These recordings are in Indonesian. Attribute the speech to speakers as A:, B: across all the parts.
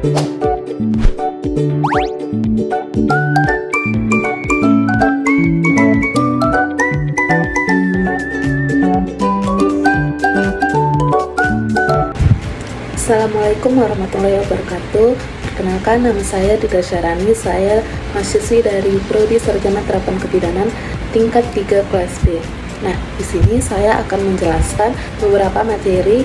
A: Assalamualaikum warahmatullahi wabarakatuh. Perkenalkan, nama saya Dida Syarani. Saya mahasiswi dari Prodi Sarjana Terapan Kebidanan tingkat 3 kelas B. Nah, di sini saya akan menjelaskan beberapa materi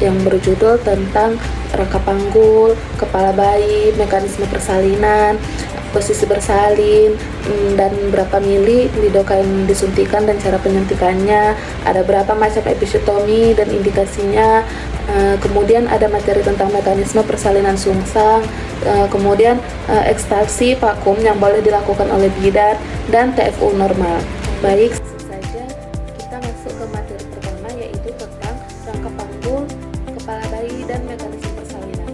A: yang berjudul tentang rangka panggul, kepala bayi, mekanisme persalinan, posisi bersalin, dan berapa mili lidokain disuntikan dan cara penyuntikannya, ada berapa macam episiotomi dan indikasinya. Kemudian ada materi tentang mekanisme persalinan sungsang, kemudian ekstraksi vakum yang boleh dilakukan oleh bidan, dan TFU normal. Baik, langsung saja kita masuk ke materi pertama, yaitu tentang rangka panggul, kepala bayi, dan mekanisme persalinan.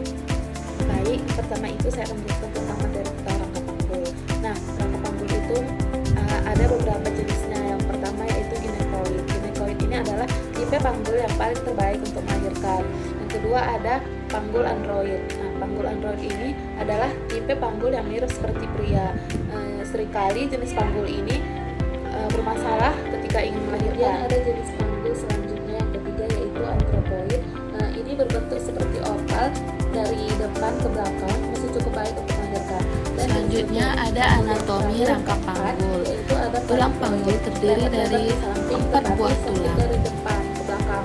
A: Baik, pertama itu saya akan menjelaskan tentang materi tentang rangka panggul. Nah, rangka panggul itu ada beberapa jenisnya. Yang pertama yaitu ginekoid. Ginekoid ini adalah tipe panggul yang paling terbaik untuk melahirkan. Yang kedua ada panggul android. Nah, panggul android ini adalah tipe panggul yang mirip seperti pria. Seringkali jenis panggul ini bermasalah ketika ingin melahirkan. Ada jenis panggul selanjutnya yang ketiga yaitu antropoid. Nah, ini berbentuk seperti oval dari depan ke belakang, masih cukup baik untuk melahirkan. Dan
B: selanjutnya ada anatomi rangka panggul. Tulang panggul terdiri dari 4 buah tulang.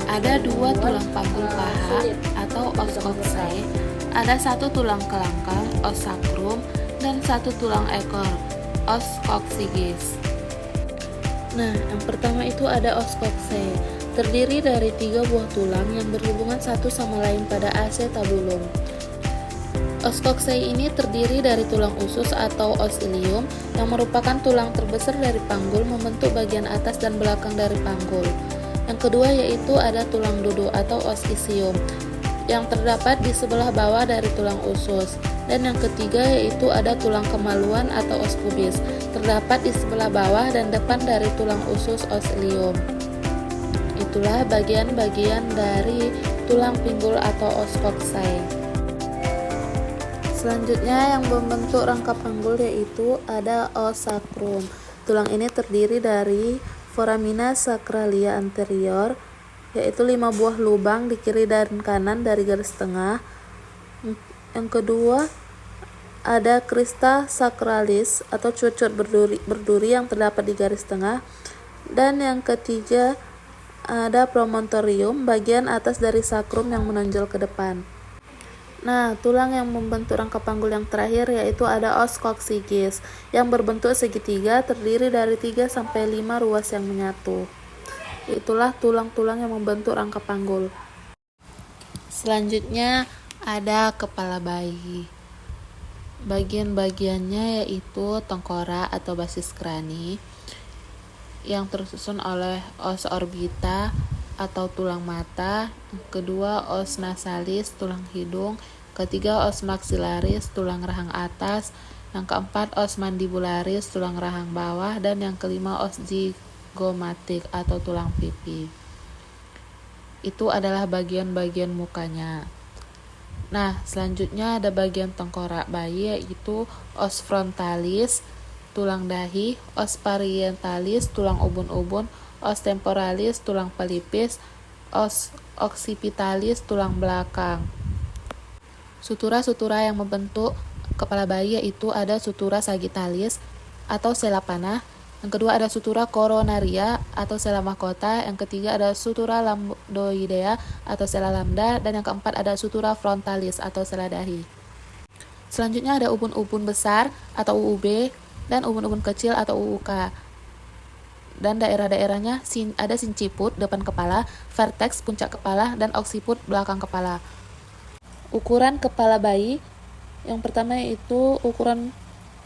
B: Ada 2 tulang panggul paha atau os coxae, ada 1 tulang kelangkang os sacrum, dan 1 tulang ekor os coccygeus. Nah, yang pertama itu ada os coxae, terdiri dari 3 buah tulang yang berhubungan satu sama lain pada acetabulum. Os coxae ini terdiri dari tulang usus atau os ilium yang merupakan tulang terbesar dari panggul, membentuk bagian atas dan belakang dari panggul. Yang kedua yaitu ada tulang dudu atau os isium yang terdapat di sebelah bawah dari tulang usus. Dan yang ketiga yaitu ada tulang kemaluan atau os pubis, terdapat di sebelah bawah dan depan dari tulang usus os ilium. Itulah bagian-bagian dari tulang pinggul atau os coxae. Selanjutnya yang membentuk rangka panggul yaitu ada os sacrum. Tulang ini terdiri dari foramina sacralia anterior, yaitu 5 buah lubang di kiri dan kanan dari garis tengah. Yang kedua ada crista sacralis atau cucut berduri yang terdapat di garis tengah. Dan yang ketiga ada promontorium, bagian atas dari sacrum yang menonjol ke depan. Nah, tulang yang membentuk rangka panggul yang terakhir yaitu ada os coccygeus yang berbentuk segitiga, terdiri dari 3-5 ruas yang menyatu. Itulah tulang-tulang yang membentuk rangka panggul. Selanjutnya ada kepala bayi. Bagian-bagiannya yaitu tengkorak atau basis krani yang tersusun oleh os orbita atau tulang mata, kedua os nasalis, tulang hidung, ketiga os maxillaris, tulang rahang atas, yang keempat os mandibularis, tulang rahang bawah, dan yang kelima os zygomatic atau tulang pipi. Itu adalah bagian-bagian mukanya. Nah, selanjutnya ada bagian tengkorak bayi yaitu os frontalis, tulang dahi, os parietalis, tulang ubun-ubun, os temporalis, tulang pelipis, os occipitalis, tulang belakang. Sutura-sutura yang membentuk kepala bayi yaitu ada sutura sagittalis atau sela panah, yang kedua ada sutura coronaria atau sela mahkota, yang ketiga ada sutura lambdoidea atau sela lambda, dan yang keempat ada sutura frontalis atau sela dahi. Selanjutnya ada ubun-ubun besar atau UUB dan ubun-ubun kecil atau UUK. Dan daerah-daerahnya ada sinciput depan kepala, vertex puncak kepala, dan occiput belakang kepala. Ukuran kepala bayi yang pertama yaitu ukuran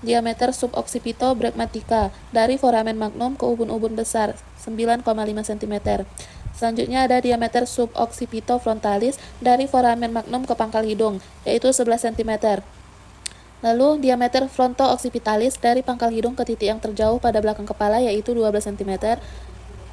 B: diameter suboccipito-bregmatica dari foramen magnum ke ubun-ubun besar 9,5 cm. Selanjutnya ada diameter suboccipito-frontalis dari foramen magnum ke pangkal hidung yaitu 11 cm. Lalu diameter fronto-occipitalis dari pangkal hidung ke titik yang terjauh pada belakang kepala yaitu 12 cm.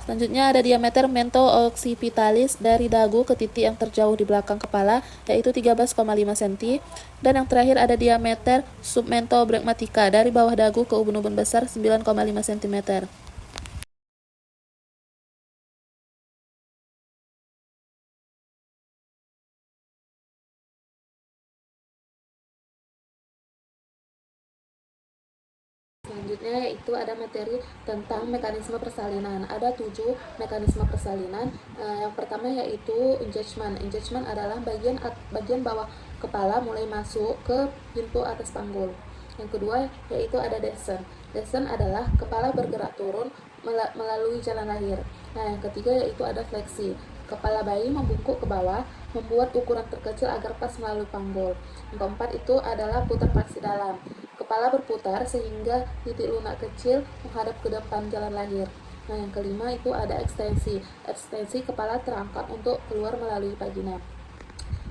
A: Selanjutnya ada diameter mento occipitalis dari dagu ke titik yang terjauh di belakang kepala, yaitu 13,5 cm. Dan yang terakhir ada diameter submento bregmatica dari bawah dagu ke ubun-ubun besar 9,5 cm. Selanjutnya yaitu ada materi tentang mekanisme persalinan. Ada 7 mekanisme persalinan. Yang pertama yaitu engagement. Engagement adalah bagian bawah kepala mulai masuk ke pintu atas panggul. Yang kedua yaitu ada descent. Descent adalah kepala bergerak turun melalui jalan lahir. Nah, yang ketiga yaitu ada fleksi. Kepala bayi membungkuk ke bawah, membuat ukuran terkecil agar pas melalui panggul. Yang keempat itu adalah putar paksi dalam. Kepala berputar sehingga titik lunak kecil menghadap ke depan jalan lahir. Nah, yang kelima itu ada ekstensi. Ekstensi kepala terangkat untuk keluar melalui vagina.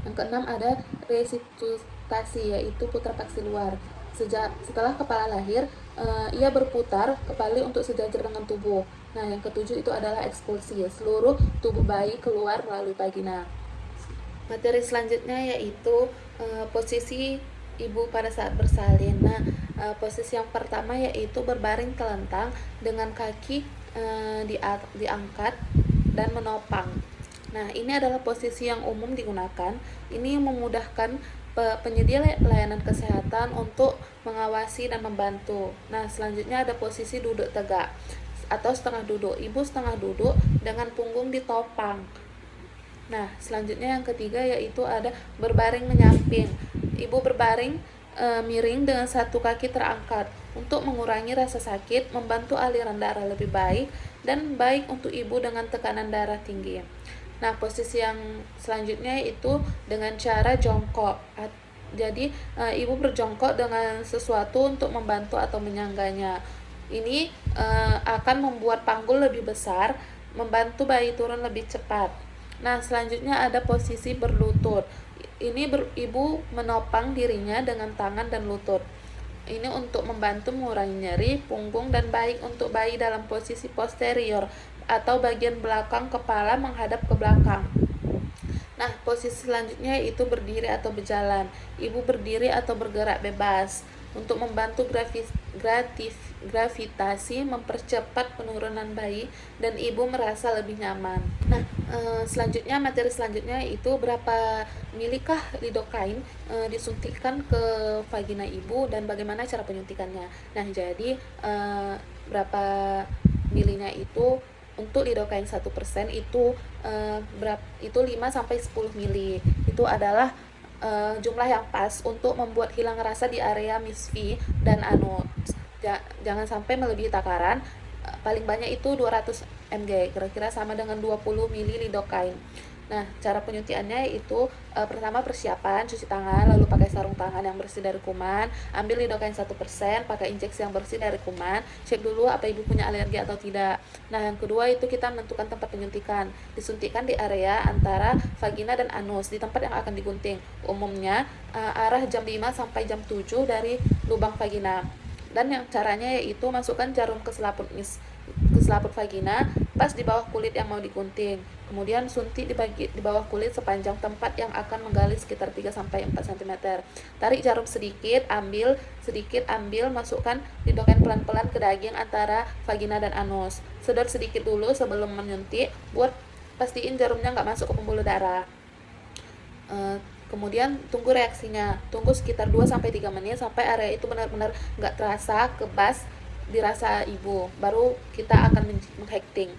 A: Yang keenam ada resusitasi, yaitu putar paksi luar. Setelah kepala lahir, ia berputar kembali untuk sejajar dengan tubuh. Nah, yang ketujuh itu adalah ekspulsi. Seluruh tubuh bayi keluar melalui vagina. Materi selanjutnya yaitu posisi ibu pada saat bersalin. Nah, posisi yang pertama yaitu berbaring telentang dengan kaki diangkat dan menopang. Nah, ini adalah posisi yang umum digunakan. Ini memudahkan penyedia layanan kesehatan untuk mengawasi dan membantu. Nah, selanjutnya ada posisi duduk tegak atau setengah duduk. Ibu setengah duduk dengan punggung ditopang. Nah, selanjutnya yang ketiga yaitu ada berbaring menyamping. Ibu berbaring miring dengan satu kaki terangkat untuk mengurangi rasa sakit, membantu aliran darah lebih baik, dan baik untuk ibu dengan tekanan darah tinggi. Nah, posisi yang selanjutnya itu dengan cara jongkok. Jadi, ibu berjongkok dengan sesuatu untuk membantu atau menyangganya. Ini akan membuat panggul lebih besar, membantu bayi turun lebih cepat. Nah, selanjutnya ada posisi berlutut. Ini ibu menopang dirinya dengan tangan dan lutut. Ini untuk membantu mengurangi nyeri punggung dan baik untuk bayi dalam posisi posterior atau bagian belakang kepala menghadap ke belakang. Nah, posisi selanjutnya yaitu berdiri atau berjalan. Ibu berdiri atau bergerak bebas untuk membantu gravitasi mempercepat penurunan bayi dan ibu merasa lebih nyaman. Nah, selanjutnya materi selanjutnya itu berapa milikah lidokain disuntikkan ke vagina ibu dan bagaimana cara penyuntikannya. Nah, jadi berapa milinya itu untuk lidokain 1% itu itu 5 sampai 10 mili. Itu adalah jumlah yang pas untuk membuat hilang rasa di area misfi dan anus. Jangan sampai melebihi takaran. Paling banyak itu 200 mg, kira-kira sama dengan 20 mili lidokain. Nah, cara penyuntikannya itu pertama persiapan, cuci tangan, lalu pakai sarung tangan yang bersih dari kuman, ambil lidokain 1%, pakai injeksi yang bersih dari kuman, cek dulu apa ibu punya alergi atau tidak. Nah, yang kedua itu kita menentukan tempat penyuntikan. Disuntikkan di area antara vagina dan anus, di tempat yang akan digunting. Umumnya arah jam 5 sampai jam 7 dari lubang vagina. Dan yang caranya yaitu masukkan jarum ke selaput vagina pas di bawah kulit yang mau digunting. Kemudian suntik di bawah kulit sepanjang tempat yang akan menggali sekitar 3 sampai 4 cm. Tarik jarum sedikit, ambil, masukkan lidokain pelan-pelan ke daging antara vagina dan anus. Sedot sedikit dulu sebelum menyuntik, buat pastiin jarumnya nggak masuk ke pembuluh darah. Kemudian tunggu reaksinya. Tunggu sekitar 2 sampai 3 menit sampai area itu benar-benar nggak terasa kebas dirasa ibu. Baru kita akan menghekting.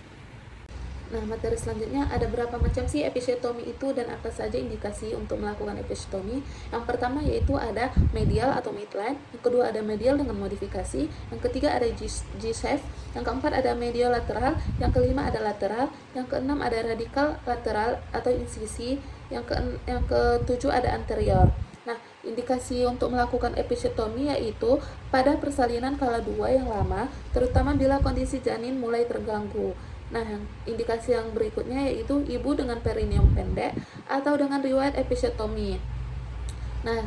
A: Nah, materi selanjutnya ada berapa macam sih episiotomi itu dan apa saja indikasi untuk melakukan episiotomi. Yang pertama yaitu ada medial atau midline, yang kedua ada medial dengan modifikasi, yang ketiga ada G-shape, yang keempat ada medial lateral, yang kelima ada lateral, yang keenam ada radikal lateral atau insisi, yang ketujuh ada anterior. Nah, indikasi untuk melakukan episiotomi yaitu pada persalinan kala 2 yang lama, terutama bila kondisi janin mulai terganggu. Nah, indikasi yang berikutnya yaitu ibu dengan perineum pendek atau dengan riwayat episiotomi. Nah,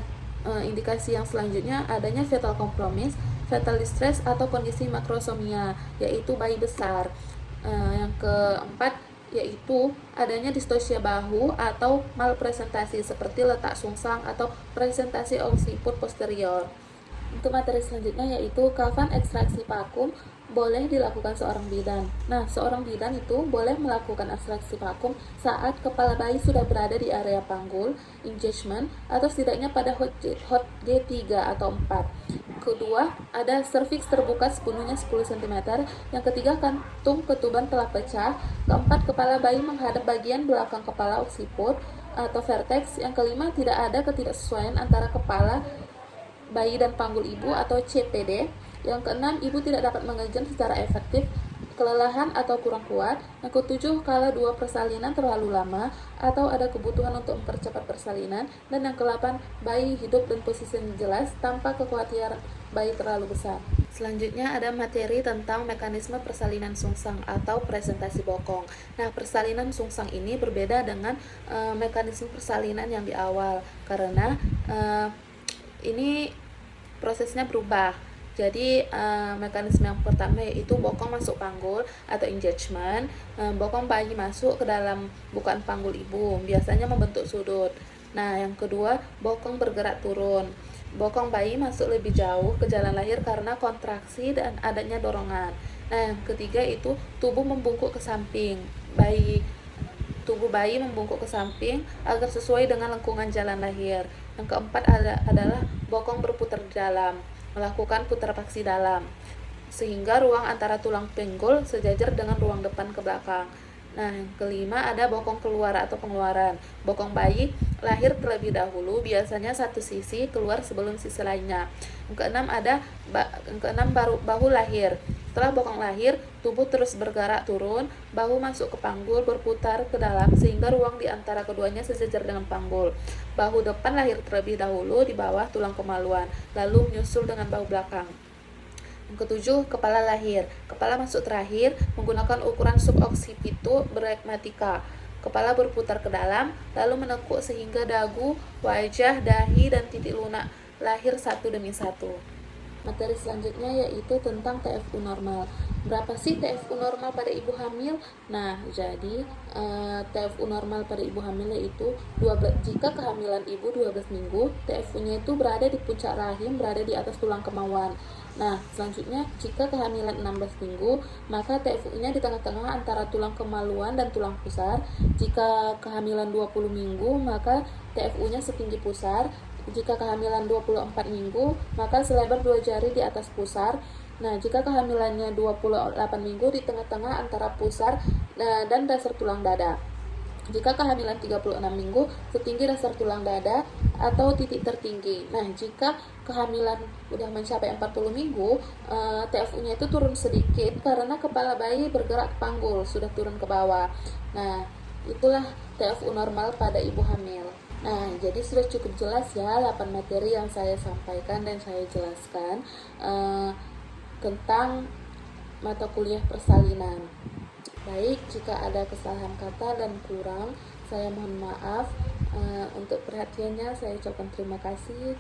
A: indikasi yang selanjutnya adanya fetal compromise, fetal distress atau kondisi makrosomia, yaitu bayi besar. Yang keempat yaitu adanya distosia bahu atau malpresentasi seperti letak sungsang atau presentasi occiput posterior. Untuk materi selanjutnya yaitu kapan ekstraksi vakum boleh dilakukan seorang bidan. Nah, seorang bidan itu boleh melakukan ekstraksi vakum saat kepala bayi sudah berada di area panggul, engagement, atau setidaknya pada hot G3 atau 4. Kedua, ada serviks terbuka sepenuhnya 10 cm. Yang ketiga, kantung ketuban telah pecah. Keempat, kepala bayi menghadap bagian belakang kepala occiput atau vertex. Yang kelima, tidak ada ketidaksesuaian antara kepala bayi dan panggul ibu atau CPD. Yang keenam, ibu tidak dapat mengejan secara efektif, kelelahan atau kurang kuat. Yang ketujuh, kala 2 persalinan terlalu lama atau ada kebutuhan untuk mempercepat persalinan. Dan yang ke-8, bayi hidup dan posisinya jelas tanpa kekhawatiran bayi terlalu besar. Selanjutnya ada materi tentang mekanisme persalinan sungsang atau presentasi bokong. Nah, persalinan sungsang ini berbeda dengan mekanisme persalinan yang di awal karena ini prosesnya berubah. Jadi mekanisme yang pertama yaitu bokong masuk panggul atau engagement. Bokong bayi masuk ke dalam bukaan panggul ibu, biasanya membentuk sudut. Nah, yang kedua, bokong bergerak turun. Bokong bayi masuk lebih jauh ke jalan lahir karena kontraksi dan adanya dorongan. Nah, yang ketiga itu tubuh membungkuk ke samping. Tubuh bayi membungkuk ke samping agar sesuai dengan lengkungan jalan lahir. Yang keempat adalah bokong berputar di dalam, melakukan puterpaksi dalam, sehingga ruang antara tulang pinggul sejajar dengan ruang depan ke belakang. Nah, yang kelima ada bokong keluar atau pengeluaran. Bokong bayi lahir terlebih dahulu, biasanya satu sisi keluar sebelum sisi lainnya. Yang keenam bahu lahir. Setelah bokong lahir, tubuh terus bergerak turun, bahu masuk ke panggul, berputar ke dalam sehingga ruang di antara keduanya sejajar dengan panggul. Bahu depan lahir terlebih dahulu di bawah tulang kemaluan, lalu menyusul dengan bahu belakang. Yang ketujuh, kepala lahir. Kepala masuk terakhir menggunakan ukuran suboccipitu brekmatika. Kepala berputar ke dalam, lalu menekuk sehingga dagu, wajah, dahi, dan titik lunak lahir satu demi satu. Materi selanjutnya yaitu tentang TFU normal. Berapa sih TFU normal pada ibu hamil? Nah, jadi TFU normal pada ibu hamil yaitu jika kehamilan ibu 12 minggu, TFU-nya itu berada di puncak rahim, berada di atas tulang kemaluan. Nah, selanjutnya jika kehamilan 16 minggu, maka TFU-nya di tengah-tengah antara tulang kemaluan dan tulang pusar. Jika kehamilan 20 minggu, maka TFU-nya setinggi pusar. Jika kehamilan 24 minggu, maka selebar 2 jari di atas pusar. Nah, jika kehamilannya 28 minggu, di tengah-tengah antara pusar dan dasar tulang dada. Jika kehamilan 36 minggu, setinggi dasar tulang dada atau titik tertinggi. Nah, jika kehamilan udah mencapai 40 minggu, TFU-nya itu turun sedikit karena kepala bayi bergerak ke panggul, sudah turun ke bawah. Nah, itulah TFU normal pada ibu hamil. Nah, jadi sudah cukup jelas ya 8 materi yang saya sampaikan dan saya jelaskan tentang mata kuliah persalinan. Baik, jika ada kesalahan kata dan kurang, saya mohon maaf. Untuk perhatiannya saya ucapkan terima kasih.